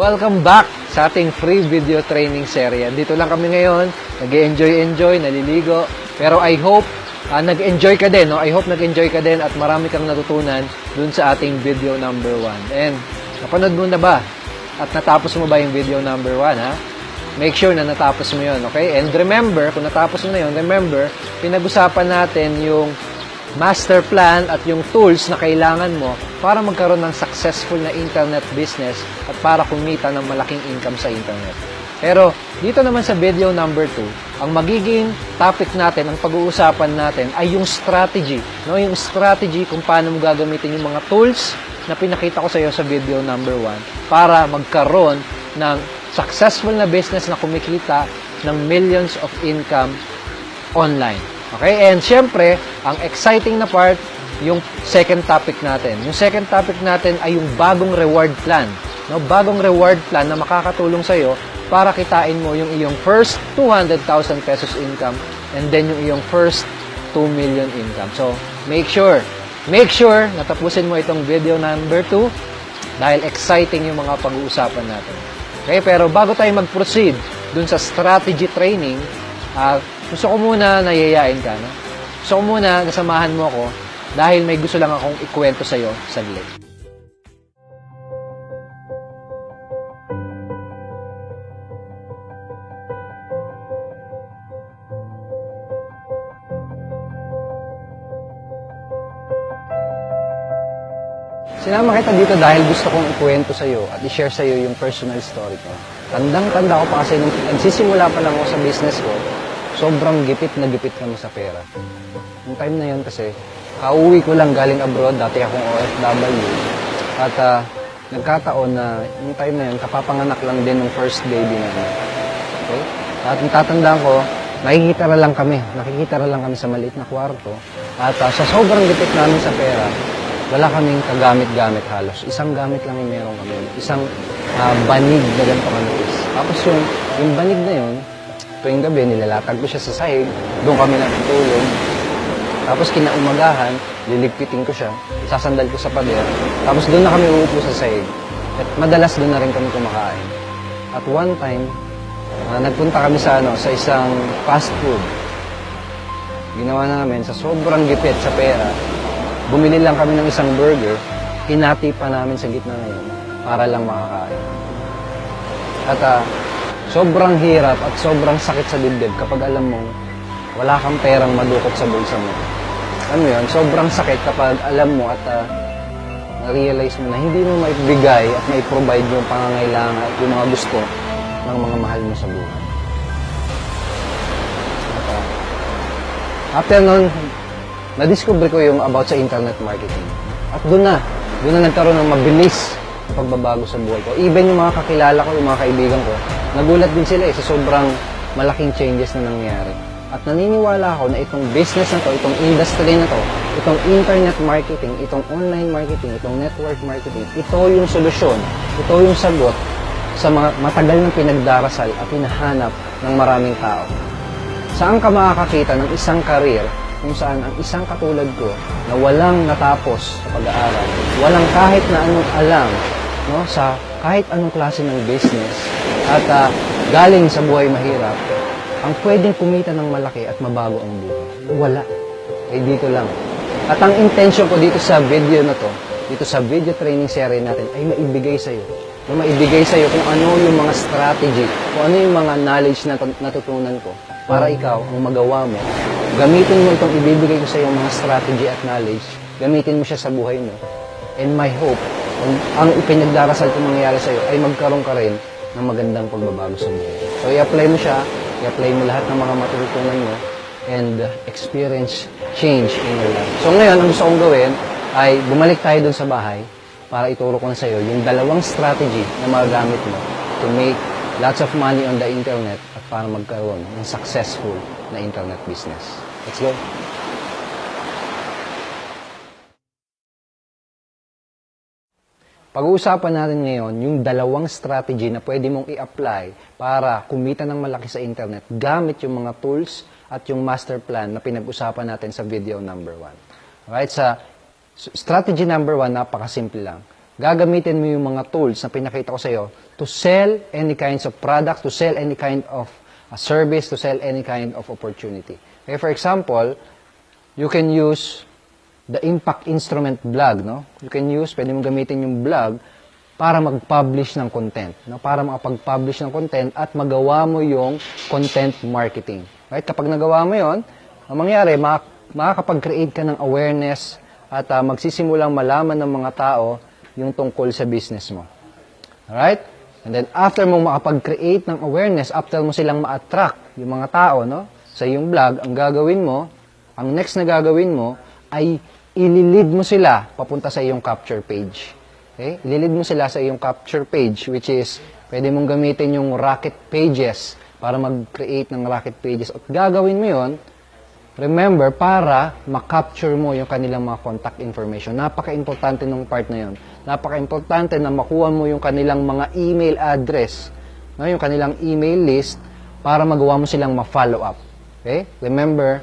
Welcome back sa ating free video training serye. Dito lang kami ngayon, nag-enjoy, naliligo. Pero I hope nag-enjoy ka din, no? I hope nag-enjoy ka din at marami kang natutunan dun sa ating video number 1. And napanood mo na ba? At natapos mo ba yung video number 1, ha? Make sure na natapos mo yun, okay? And remember, kung natapos mo na yun, remember, pinag-usapan natin yung master plan at yung tools na kailangan mo para magkaroon ng successful na internet business at para kumita ng malaking income sa internet. Pero dito naman sa video number 2, ang magiging topic natin, ang pag-uusapan natin ay yung strategy, no? Yung strategy kung paano mo gagamitin yung mga tools na pinakita ko sa iyo sa video number 1 para magkaroon ng successful na business na kumikita ng millions of income online. Okay? And syempre, ang exciting na part, yung second topic natin. Yung second topic natin ay yung bagong reward plan. No? Bagong reward plan na makakatulong sa'yo para kitain mo yung iyong first 200,000 pesos income and then yung iyong first 2 million income. So, make sure na tapusin mo itong video number 2 dahil exciting yung mga pag-uusapan natin. Okay? Pero bago tayo mag-proceed dun sa strategy training, gusto ko muna nayayain ka, no? Gusto ko muna nasamahan mo ako dahil may gusto lang akong ikwento sa'yo saglit. Sinama kita dito dahil gusto kong ikwento sa'yo at i-share sa'yo yung personal story ko. Tandang-tanda ko pa kasi nung nagsisimula pa lang ako sa business ko, sobrang gipit na gipit kami sa pera. Yung time na yun kasi, kauwi ko lang galing abroad, dati akong OFW. At nagkataon na yung time na yun, kapapanganak lang din ng first baby namin. Okay? At tatandaan ko, nakikita lang kami sa maliit na kwarto. At sa sobrang gipit namin sa pera, wala kaming kagamit-gamit halos. Isang gamit lang yung meron kami. Isang banig na ganito kanipis. Tapos yung banig na yun, tuwing gabi, nilalatag ko siya sa sahig. Doon kami natutulog. Tapos kinaumagahan, liligpitin ko siya. Isasandal ko sa pader. Tapos doon na kami uupo sa sahig. At madalas doon na rin kami kumakain. At one time, nagpunta kami sa isang fast food. Ginawa namin sa sobrang gipit sa pera. Bumili lang kami ng isang burger. Hinati pa namin sa gitna ngayon para lang makakain. At sobrang hirap at sobrang sakit sa dibdib kapag alam mong wala kang perang madukot sa bulsa mo. Alam mo yun, sobrang sakit kapag alam mo at na-realize mo na hindi mo maibigay at maiprovide yung pangangailangan at yung mga gusto ng mga mahal mo sa buhay. At after nun, na-discover ko yung about sa internet marketing. At doon na nagkaroon ng mabilis na pagbabago sa buhay ko. Even yung mga kakilala ko, yung mga kaibigan ko, nagulat din sila sa sobrang malaking changes na nangyari. At naniniwala ako na itong business na to, itong industry na to, itong internet marketing, itong online marketing, itong network marketing, ito yung solusyon, ito yung sagot sa mga matagal ng pinagdarasal at hinahanap ng maraming tao. Saan ka makakakita ng isang career kung saan ang isang katulad ko na walang natapos sa pag-aaral, walang kahit na anong alam, no, sa kahit anong klase ng business, at galing sa buhay mahirap, ang pwedeng kumita ng malaki at mabago ang buhay. Wala. Dito lang. At ang intention ko dito sa video na to, dito sa video training series natin, ay maibigay sa'yo. Maibigay sa'yo kung ano yung mga strategy, kung ano yung mga knowledge na natutunan ko, para ikaw, ang magawa mo, gamitin mo itong ibibigay ko sa iyo mga strategy at knowledge, gamitin mo siya sa buhay mo. And my hope, ang ipinagdarasal kong mangyayari sa iyo ay magkaroon ka rin ng magandang pagbabago sa buhay. So i-apply mo siya, i-apply mo lahat ng mga matututunan mo, and experience change in your life. So ngayon, ang gusto kong gawin ay bumalik tayo dun sa bahay para ituro ko na sa iyo yung dalawang strategy na magagamit mo to make lots of money on the internet at para magkaroon ng successful na internet business. Let's go! Pag-uusapan natin ngayon yung dalawang strategy na pwede mong i-apply para kumita ng malaki sa internet gamit yung mga tools at yung master plan na pinag-usapan natin sa video number 1. Alright, sa strategy number 1, napakasimple lang. gagamitin mo yung mga tools na pinakita ko sa iyo to sell any kinds of products, to sell any kind of service, to sell any kind of opportunity. Okay, for example, you can use the impact instrument blog, no? You can use, pwede mong gamitin yung blog para mag-publish ng content, no? Para makapag-publish ng content at magawa mo yung content marketing. Right? Kapag nagawa mo yon, ang mangyari, makakapag-create ka ng awareness at magsisimulang malaman ng mga tao yung tungkol sa business mo. Alright? And then, after mo makapag-create ng awareness, after mo silang ma-attract yung mga tao, no? Sa iyong blog, ang gagawin mo, ang next na gagawin mo, ay ililid mo sila papunta sa iyong capture page. Okay? Ililid mo sila sa iyong capture page, which is, pwede mong gamitin yung rocket pages para mag-create ng rocket pages. At gagawin mo yon, remember, para ma-capture mo yung kanilang mga contact information. Napaka-importante ng part na yon. Napaka-importante na makuha mo yung kanilang mga email address, no? Yung kanilang email list, para magawa mo silang ma-follow up. Okay? Remember,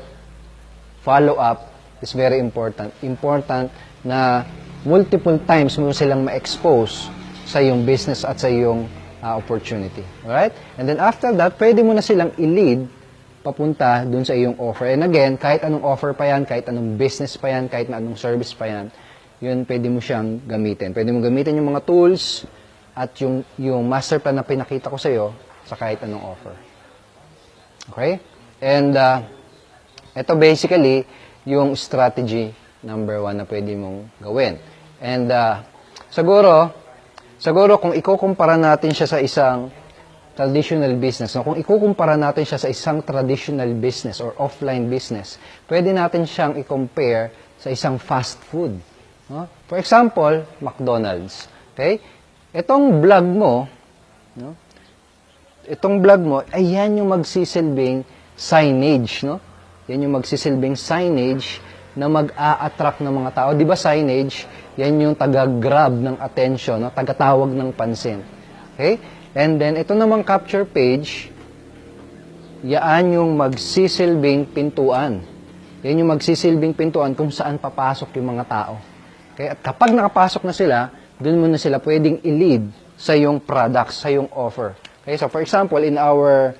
follow up is very important. Important na multiple times mo silang ma-expose sa iyong business at sa iyong opportunity. Alright? And then after that, pwede mo na silang i-lead papunta dun sa iyong offer. And again, kahit anong offer pa yan, kahit anong business pa yan, kahit na anong service pa yan, yun pwede mo siyang gamitin. Pwede mo gamitin yung mga tools at yung master plan na pinakita ko sa iyo sa kahit anong offer. Okay? And ito basically yung strategy number 1 na pwede mong gawin. And siguro kung ikukumpara natin siya sa isang traditional business, no? Kung ikukumpara natin siya sa isang traditional business or offline business, pwede natin siyang i-compare sa isang fast food. No? For example, McDonald's. Okay? Itong vlog mo, no? Ay yan yung magsisilbing signage, no? Yan yung magsisilbing signage na mag-a-attract ng mga tao. Di ba signage? Yan yung taga-grab ng attention, no? Tagatawag ng pansin. Okay? And then, ito namang capture page, yan yung magsisilbing pintuan. Yan yung magsisilbing pintuan kung saan papasok yung mga tao. Okay? At kapag nakapasok na sila, dun mo na sila pwedeng i-lead sa yung products, sa yung offer. Okay? So, for example, in our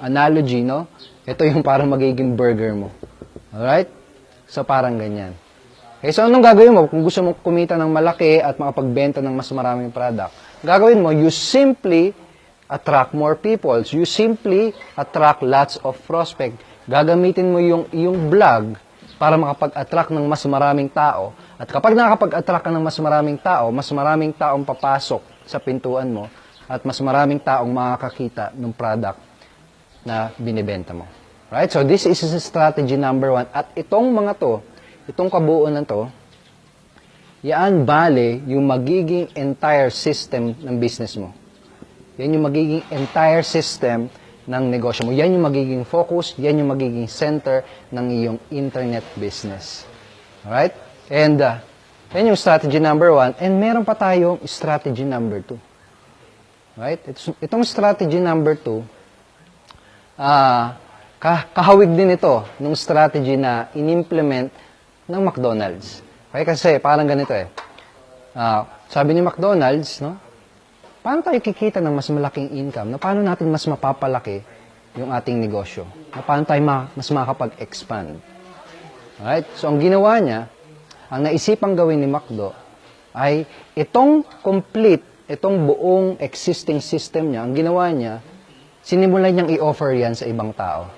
analogy, no? Ito yung parang magiging burger mo. Alright? So, parang ganyan. Okay, so anong gagawin mo? Kung gusto mong kumita ng malaki at makapagbenta ng mas maraming product, gagawin mo, you simply attract more people. You simply attract lots of prospect. Gagamitin mo yung blog para makapag-attract ng mas maraming tao. At kapag nakapag-attract ka ng mas maraming taong papasok sa pintuan mo at mas maraming taong makakakita ng product na binibenta mo. Right? So, this is strategy number 1. At itong kabuuan na to, yan bale yung magiging entire system ng business mo. Yan yung magiging entire system ng negosyo mo. Yan yung magiging focus, yan yung magiging center ng iyong internet business. Alright? And, yan yung strategy number 1. And meron pa tayong strategy number 2. Right? Itong strategy number 2, kahawig din ito nung strategy na in-implement ng McDonald's. Okay? Kasi parang ganito eh. Sabi ni McDonald's, no? Paano tayo kikita ng mas malaking income? Na paano natin mas mapapalaki yung ating negosyo? Na paano tayo mas makakapag-expand? Alright? So, ang ginawa niya, ang naisipang gawin ni McDo ay itong buong existing system niya, ang ginawa niya, sinimulan niyang i-offer yan sa ibang tao.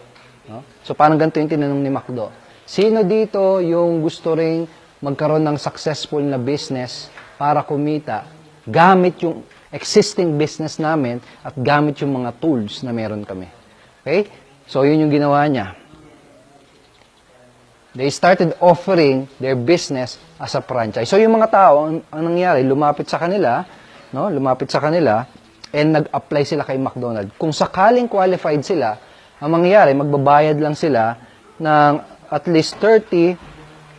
No? So, parang ganito yung tinanong ni McDo. Sino dito yung gusto ring magkaroon ng successful na business para kumita gamit yung existing business namin at gamit yung mga tools na meron kami? Okay? So, yun yung ginawa niya. They started offering their business as a franchise. So, yung mga tao, ang nangyari, lumapit sa kanila, and nag-apply sila kay McDonald's. Kung sakaling qualified sila, ang mangyayari, magbabayad lang sila ng at least 30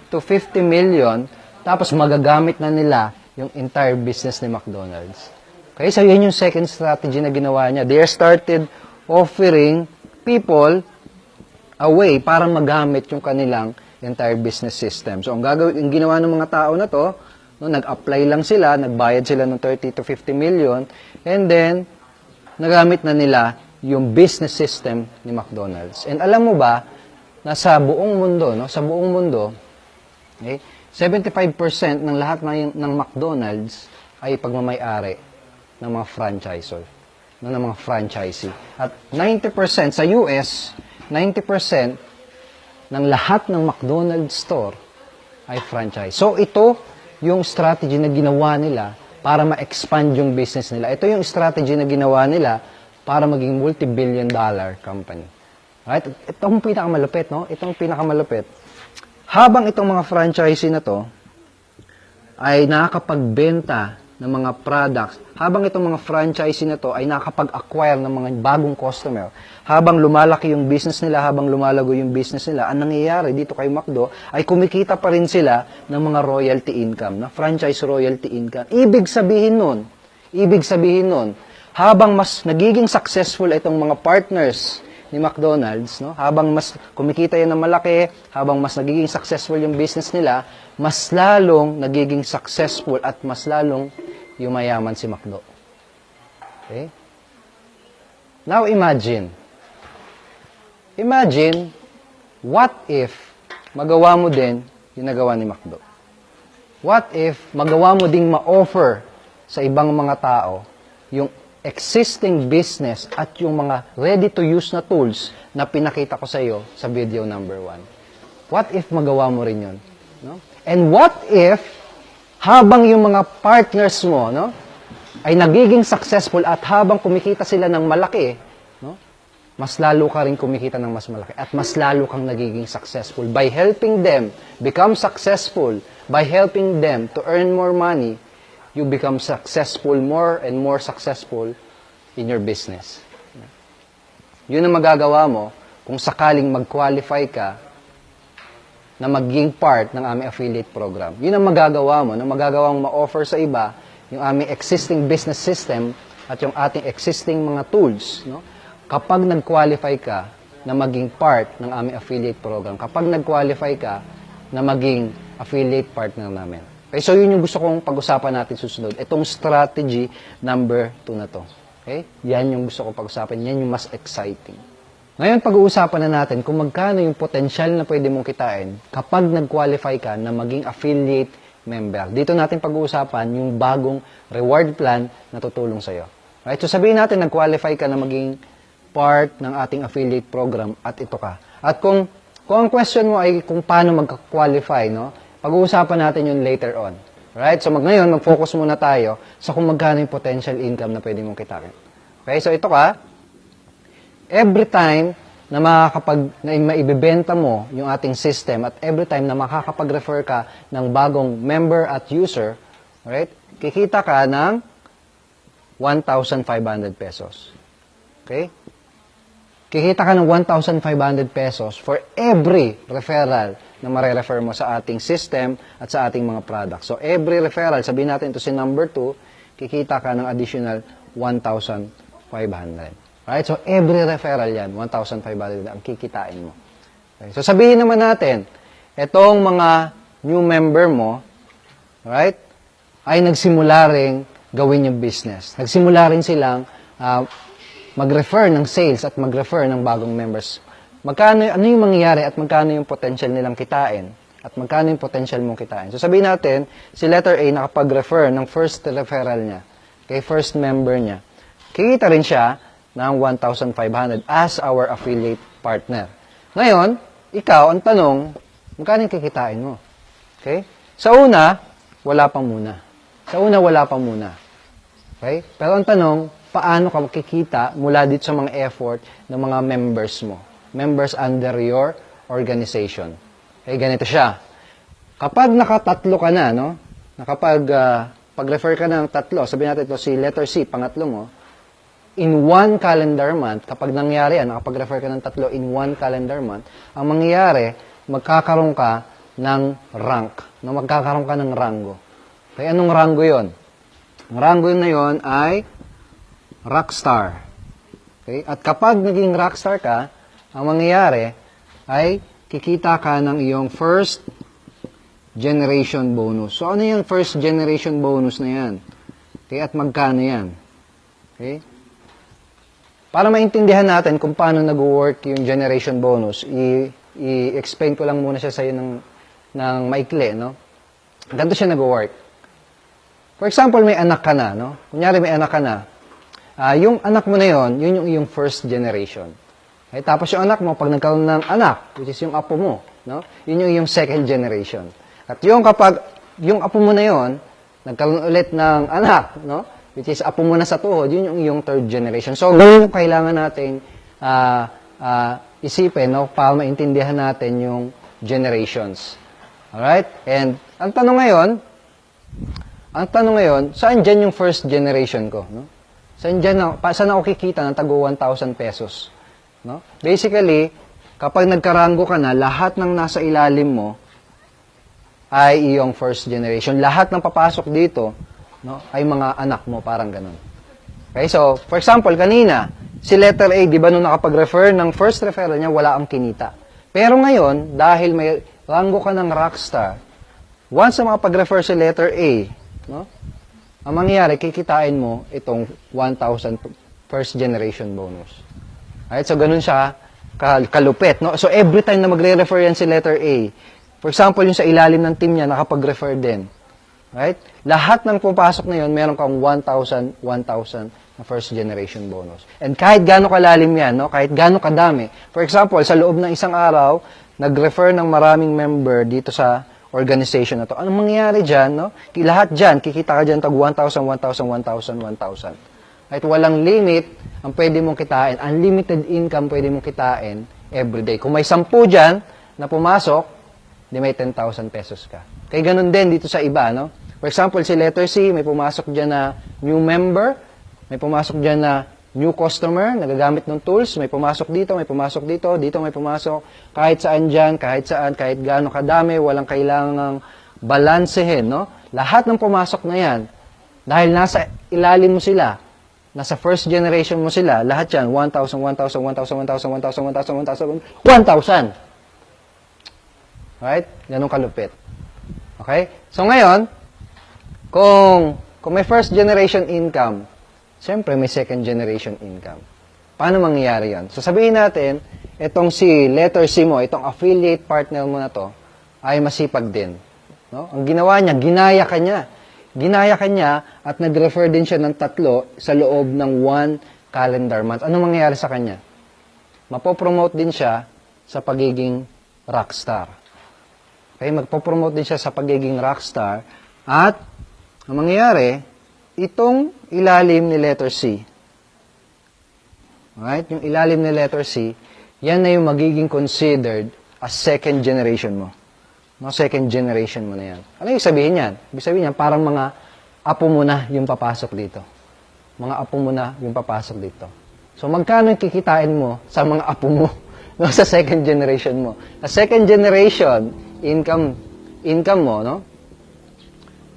to 50 million, tapos magagamit na nila yung entire business ni McDonald's. Okay, so yan yung second strategy na ginawa niya. They started offering people a way para magamit yung kanilang entire business system. So, ang ginawa ng mga tao na to, No, nag-apply lang sila, nagbayad sila ng 30 to 50 million, and then, nagamit na nila yung business system ni McDonald's. And alam mo ba, na sa buong mundo, no, sa buong mundo, okay, 75% ng lahat ng McDonald's ay pagmamay-ari ng mga franchisor, no, ng mga franchisee. At 90% sa US, 90% ng lahat ng McDonald's store ay franchise. So, ito yung strategy na ginawa nila para ma-expand yung business nila. Ito yung strategy na ginawa nila para maging multi-billion dollar company. Right? Itong pinakamalupit, no? Itong pinakamalupit. Habang itong mga franchisee na to ay nakakapagbenta ng mga products, habang itong mga franchisee na to ay nakakapag-acquire ng mga bagong customer, habang lumalaki yung business nila, habang lumalago yung business nila, ang nangyayari dito kay McDo ay kumikita pa rin sila ng mga royalty income, na franchise royalty income. Ibig sabihin nun, habang mas nagiging successful itong mga partners ni McDonald's, no? Habang mas kumikita yan ng malaki, habang mas nagiging successful yung business nila, mas lalong nagiging successful at mas lalong yumayaman si McDo. Okay? Now imagine, what if magawa mo din yung nagawa ni McDo? What if magawa mo ding ma-offer sa ibang mga tao yung existing business at yung mga ready-to-use na tools na pinakita ko sa iyo sa video number 1? What if magawa mo rin yun? No? And what if, habang yung mga partners mo, no, ay nagiging successful at habang kumikita sila ng malaki, no, mas lalo ka rin kumikita ng mas malaki at mas lalo kang nagiging successful by helping them become successful, by helping them to earn more money, you become successful, more and more successful in your business. Yun ang magagawa mo kung sakaling mag-qualify ka na maging part ng aming affiliate program. Yun ang magagawa mo, na magagawa mong ma-offer sa iba yung aming existing business system at yung ating existing mga tools. No? Kapag nag-qualify ka na maging part ng aming affiliate program, kapag nag-qualify ka na maging affiliate partner namin. Okay, so yun yung gusto kong pag-usapan natin susunod. Itong strategy number 2 na to. Okay? Yan yung gusto kong pag-usapan. Yan yung mas exciting. Ngayon, pag-uusapan na natin kung magkano yung potential na pwede mong kitain kapag nag-qualify ka na maging affiliate member. Dito natin pag-uusapan yung bagong reward plan na tutulong sa'yo. Right? So sabihin natin, nag-qualify ka na maging part ng ating affiliate program at ito ka. At kung ang question mo ay kung paano mag-qualify, no? Pag-uusapan natin yun later on. Right? So ngayon, mag-focus muna tayo sa kung magkano yung potential income na pwede mong kitain. Okay? So ito ka. Every time na maibibenta mo yung ating system at every time na makakapag-refer ka ng bagong member at user, right? Kikita ka ng 1,500 pesos. Okay? Kikita ka ng 1,500 pesos for every referral na mare-refer mo sa ating system at sa ating mga products. So, every referral, sabihin natin ito si number 2, kikita ka ng additional 1,500. Right? So, every referral yan, 1,500 ang kikitain mo. Okay? So, sabihin naman natin, itong mga new member mo, right, ay nagsimula ring gawin yung business. Nagsimula rin silang mag-refer ng sales at mag-refer ng bagong members. Ano yung mangyayari at magkano yung potential nilang kitain? At magkano yung potential mong kitain? So, sabihin natin, si letter A nakapag-refer ng first referral niya, kay first member niya. Kikita rin siya ng 1,500 as our affiliate partner. Ngayon, ikaw, ang tanong, magkano yung kikitain mo? Okay? Sa una, wala pa muna. Okay? Pero ang tanong, paano ka makikita mula dito sa mga effort ng mga members mo? Members under your organization. Okay, ganito siya. Kapag nakatatlo ka na, no? Pag-refer ka ng tatlo, sabihin natin ito si letter C, pangatlo mo, in one calendar month, kapag nangyari yan, nakapag-refer ka ng tatlo in one calendar month, ang mangyayari, magkakaroon ka ng rank. No? Magkakaroon ka ng rango. Okay, anong rango yon? Ang rango na yon ay rockstar. Okay? At kapag naging rockstar ka, ang mangyayari ay kikita ka ng iyong first generation bonus. So, ano yung first generation bonus na yan? Okay, at magkano yan? Okay? Para maintindihan natin kung paano nag-work yung generation bonus, i-explain ko lang muna siya sa'yo ng maikli, no? Ganito siya nag-work. For example, may anak ka na, no? Kunyari may anak ka na. Yung anak mo na yon, yun yung first generation. Okay? Tapos yung anak mo, pag nagkaroon ng anak, which is yung apo mo, no? Yun yung second generation. At yung kapag yung apo mo na yon, nagkaroon ulit ng anak, no? Which is apo mo na sa tuhod, yun yung third generation. So, ganun yung kailangan nating isipin, no? Para maintindihan natin yung generations. Alright? And ang tanong ngayon, saan dyan yung first generation ko, no? Saan ako kikita ng tago 1,000 pesos? No? Basically, kapag nagkarango ka na, lahat ng nasa ilalim mo ay iyong first generation. Lahat ng papasok dito, no, ay mga anak mo, parang ganun. Okay, so, for example, kanina, si letter A, di ba nung nakapag-refer ng first referral niya, wala ang kinita. Pero ngayon, dahil may rango ka ng rockstar, once na makapag-refer si letter A, no, ang mangyayari, kikitain mo itong 1,000 first generation bonus. Right? So, ganun siya kalupit. No? So, every time na magre-refer yan si letter A, for example, yung sa ilalim ng team niya, nakapag-refer din. Right? Lahat ng pupasok na yun, meron kang 1,000 na first generation bonus. And kahit gaano kalalim yan, no? Kahit gaano kadami. For example, sa loob ng isang araw, nag-refer ng maraming member dito sa organization na to. Anong mangyayari dyan, no? Lahat dyan, kikita ka dyan tag 1,000, 1,000, 1,000, 1,000. Kahit walang limit, ang pwede mong kitain, unlimited income pwede mong kitain everyday. Kung may 10 dyan na pumasok, di may 10,000 pesos ka. Kaya ganun din dito sa iba, no? For example, si letter C, may pumasok dyan na new member, may pumasok dyan na new customer, nagagamit ng tools, may pumasok dito, dito may pumasok, kahit saan dyan, kahit gaano kadami, walang kailangang balansehin, no? Lahat ng pumasok na yan, dahil nasa ilalim mo sila, nasa first generation mo sila, lahat yan, 1,000, 1,000, 1,000, 1,000, 1,000, 1,000, 1,000, 1,000. Right? Ganun kalupit. Okay? So ngayon, kung may first generation income, siyempre may second generation income. Paano mangyayari yan? So sabihin natin, itong si letter C mo, itong affiliate partner mo na to, ay masipag din. No? Ang ginawa niya, ginaya ka niya. Ginaya ka niya at nag-refer din siya ng 3 sa loob ng 1 calendar month. Ano mangyayari sa kanya? Mapopromote din siya sa pagiging rockstar. Okay, magpo-promote din siya sa pagiging rockstar at ang mangyayari, itong ilalim ni letter C. Alright? Yung ilalim ni letter C, yan na yung magiging considered as second generation mo. No, second generation mo na yan. Ano yung sabihin yan? Ibig sabihin yan, parang mga apo mo na yung papasok dito. Mga apo mo na yung papasok dito. So, magkano yung kikitain mo sa mga apo mo? No, sa second generation mo. Sa second generation, income mo, no?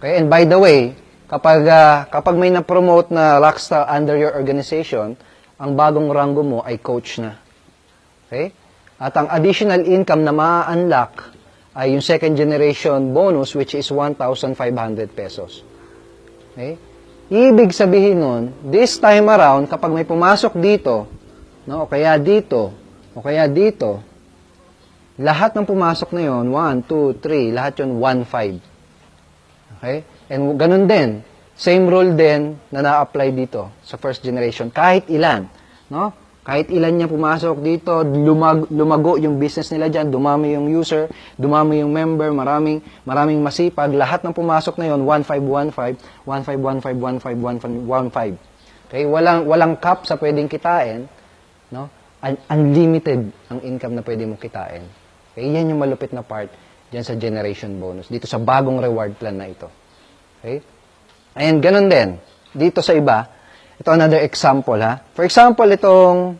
Okay, and by the way, kapag may na-promote na rockstar under your organization, ang bagong rango mo ay coach na. Okay? At ang additional income na ma-unlock ay yung second generation bonus, which is 1,500 pesos. Okay? Ibig sabihin nun, this time around, kapag may pumasok dito, no, o kaya dito, lahat ng pumasok na yon, 1, 2, 3, lahat yon 1,500. Okay? And ganun din, same rule din na na-apply dito sa first generation. Kahit ilan, no? Kahit ilan niya pumasok dito, lumago yung business nila dyan, dumami yung user, dumami yung member, maraming masipag, lahat ng pumasok na yon 1,515, 1,515, 1,515. Okay? Walang cap sa pwedeng kitain, no? Unlimited ang income na pwede mong kitain. Okay, yan yung malupit na part dyan sa generation bonus, dito sa bagong reward plan na ito. Okay? And ganun din, dito sa iba, ito another example, ha? For example, itong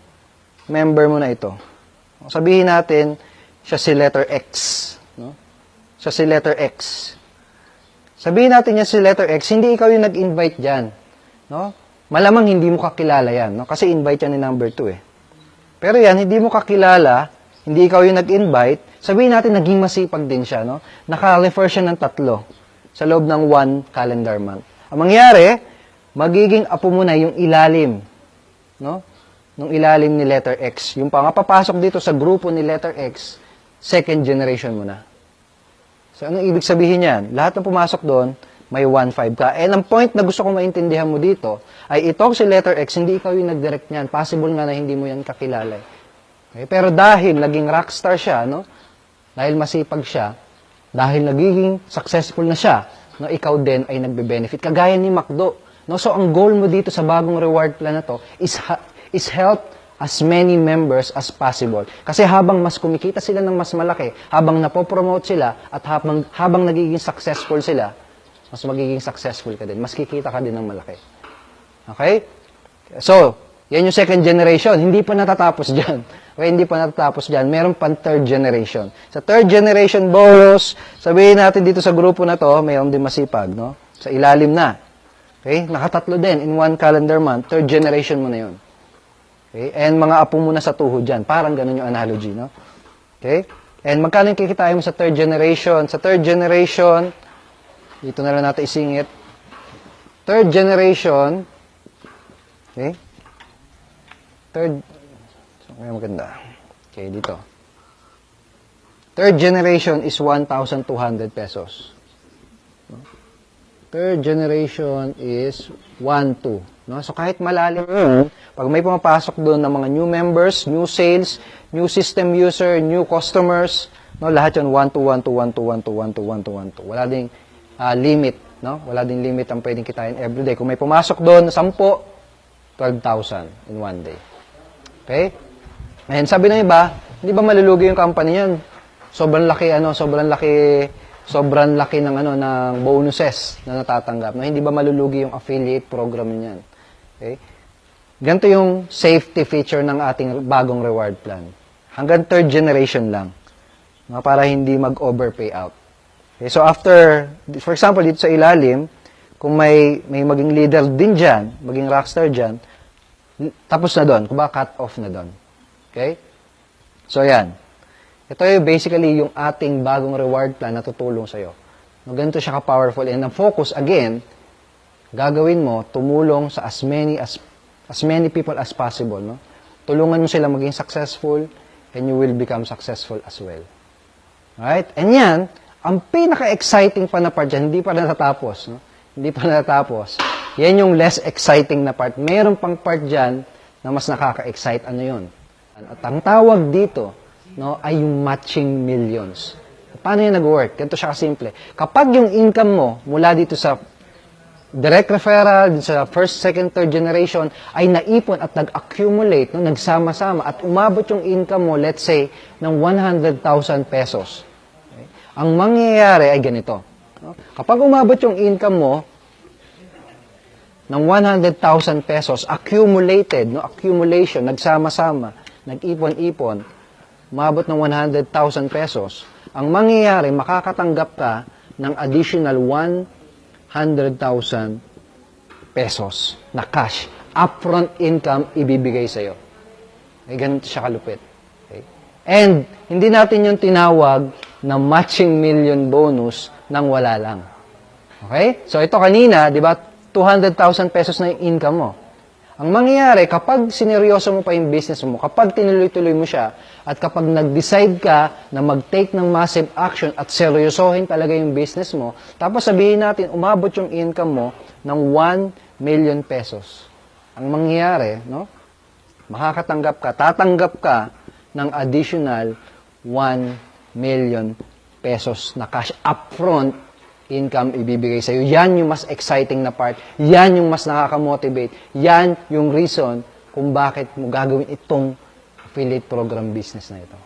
member mo na ito. Sabihin natin, siya si letter X. No? Siya si letter X. Sabihin natin niya si letter X, hindi ikaw yung nag-invite dyan. No? Malamang hindi mo kakilala yan, no? Kasi invite yan ni number 2, eh. Pero yan, hindi mo kakilala, hindi ikaw yung nag-invite, Sabihin natin, naging masipag din siya, no? Naka-refer siya ng 3 sa loob ng 1 calendar month. Ang mangyari, magiging apo mo na yung ilalim, no? Nung ilalim ni letter X. Yung papasok dito sa grupo ni letter X, second generation mo na. So, anong ibig sabihin yan? Lahat ng pumasok doon, may 1-5 ka. And ang point na gusto kong maintindihan mo dito, ay itong si letter X, hindi ikaw yung nag-direct niyan. Possible nga na hindi mo yan kakilala. Okay? Pero dahil naging rockstar siya, no? Dahil masipag siya, dahil nagiging successful na siya, no? Ikaw din ay nagbe-benefit. Kagaya ni McDo. No? So, ang goal mo dito sa bagong reward plan na to is help as many members as possible. Kasi habang mas kumikita sila ng mas malaki, habang napopromote sila, at habang nagiging successful sila, mas magiging successful ka din. Mas kikita ka din ng malaki. Okay? So, yan yung second generation. Hindi pa natatapos dyan. Okay, hindi pa natatapos dyan. Meron pang third generation. Sa third generation bonus, sabihin natin dito sa grupo na to, mayroon din masipag, no? Sa ilalim na. Okay? Nakatatlo din in 1 calendar month. Third generation mo na yun. Okay? And mga apo mo na sa tuhod dyan. Parang ganun yung analogy, no? Okay? And magkano yung kikitain mo sa third generation? Sa third generation, dito na lang natin isingit. Third generation, okay? So, kaya maganda. Okay, dito. Third generation is 1,200 pesos. Third generation is 1,200. No? So, kahit malalim yun, pag may pumapasok doon ng mga new members, new sales, new system user, new customers, no? Lahat yun, 1,200, 1,200, 1,200, 1,200, 1,200. Wala ding limit, no? Wala ding limit ang pwedeng kitain everyday. Kung may pumasok doon, 10, 12,000 in one day. Okay? And sabi ng iba, hindi ba malulugi yung company yan? Sobrang laki ng ng bonuses na natatanggap. No? Hindi ba malulugi yung affiliate program niyan? Okay? Ganito yung safety feature ng ating bagong reward plan. Hanggang third generation lang. No? Para hindi mag-overpay out. Okay? So after, for example, dito sa ilalim, kung may maging leader din dyan, maging rockstar dyan, tapos na doon. Kung ba, cut off na doon. Okay? So, yan. Ito yung basically yung ating bagong reward plan na tutulong sa'yo. No, ganito siya ka-powerful. And ang focus, again, gagawin mo, tumulong sa as many people as possible. No? Tulungan mo sila maging successful and you will become successful as well. Alright? And yan, ang pinaka-exciting pa na part dyan, hindi pa natatapos. No? Hindi pa natatapos. Yan yung less exciting na part. Meron pang part dyan na mas nakaka-excite. Ano yun? At ang tawag dito, no, ay yung matching millions. Paano yan nag-work? Ganito siya kasimple. Kapag yung income mo mula dito sa direct referral, sa first, second, third generation, ay naipon at nag-accumulate, no, nagsama-sama, at umabot yung income mo, let's say, ng 100,000 pesos. Okay? Ang mangyayari ay ganito. No? Kapag umabot yung income mo ng 100,000 pesos, accumulated, no, accumulation, nagsama-sama, nag-ipon-ipon, umabot ng 100,000 pesos, ang mangyayari, makakatanggap ka ng additional 100,000 pesos na cash. Upfront income ibibigay sa'yo. Okay, ganito siya kalupit. Okay? And, hindi natin yung tinawag na matching million bonus nang wala lang. Okay? So, ito kanina, di ba, 200,000 pesos na yung income mo. Ang mangyayari, kapag sineryoso mo pa yung business mo, kapag tinuloy-tuloy mo siya, at kapag nag-decide ka na mag-take ng massive action at seryosohin talaga yung business mo, tapos sabihin natin, umabot yung income mo ng 1 million pesos. Ang mangyayari, no? Tatanggap ka ng additional 1 million pesos na cash upfront income ibibigay sa'yo. Yan yung mas exciting na part. Yan yung mas nakaka-motivate. Yan yung reason kung bakit mo gagawin itong affiliate program business na ito.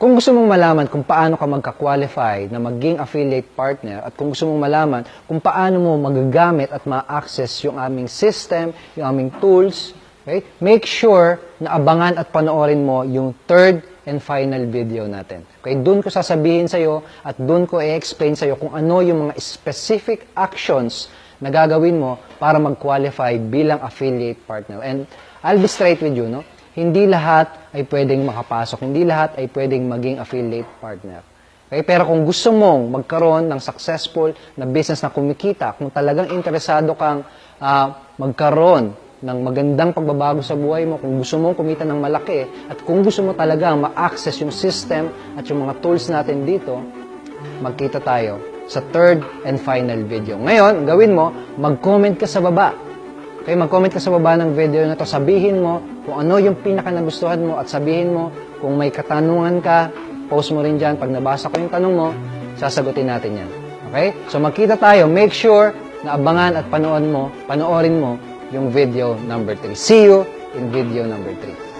Kung gusto mong malaman kung paano ka magka-qualify na maging affiliate partner at kung gusto mong malaman kung paano mo magagamit at ma-access yung aming system, yung aming tools, okay, make sure na abangan at panoorin mo yung third and final video natin. Okay, doon ko sasabihin sa'yo at doon ko i-explain sa'yo kung ano yung mga specific actions na gagawin mo para mag-qualify bilang affiliate partner. And I'll be straight with you, no? hindi lahat ay pwedeng makapasok, hindi lahat ay pwedeng maging affiliate partner. Okay? Pero kung gusto mong magkaroon ng successful na business na kumikita, kung talagang interesado kang magkaroon ng magandang pagbabago sa buhay mo, kung gusto mong kumita ng malaki, at kung gusto mo talagang ma-access yung system at yung mga tools natin dito, magkita tayo sa third and final video. Ngayon, gawin mo, mag-comment ka sa baba. Okay, mag-comment ka sa baba ng video na to. Sabihin mo kung ano yung pinaka nagustuhan mo at sabihin mo kung may katanungan ka, post mo rin dyan. Pag nabasa ko yung tanong mo, sasagutin natin yan. Okay? So magkita tayo. Make sure na abangan at panoorin mo yung video number 3. See you in video number 3.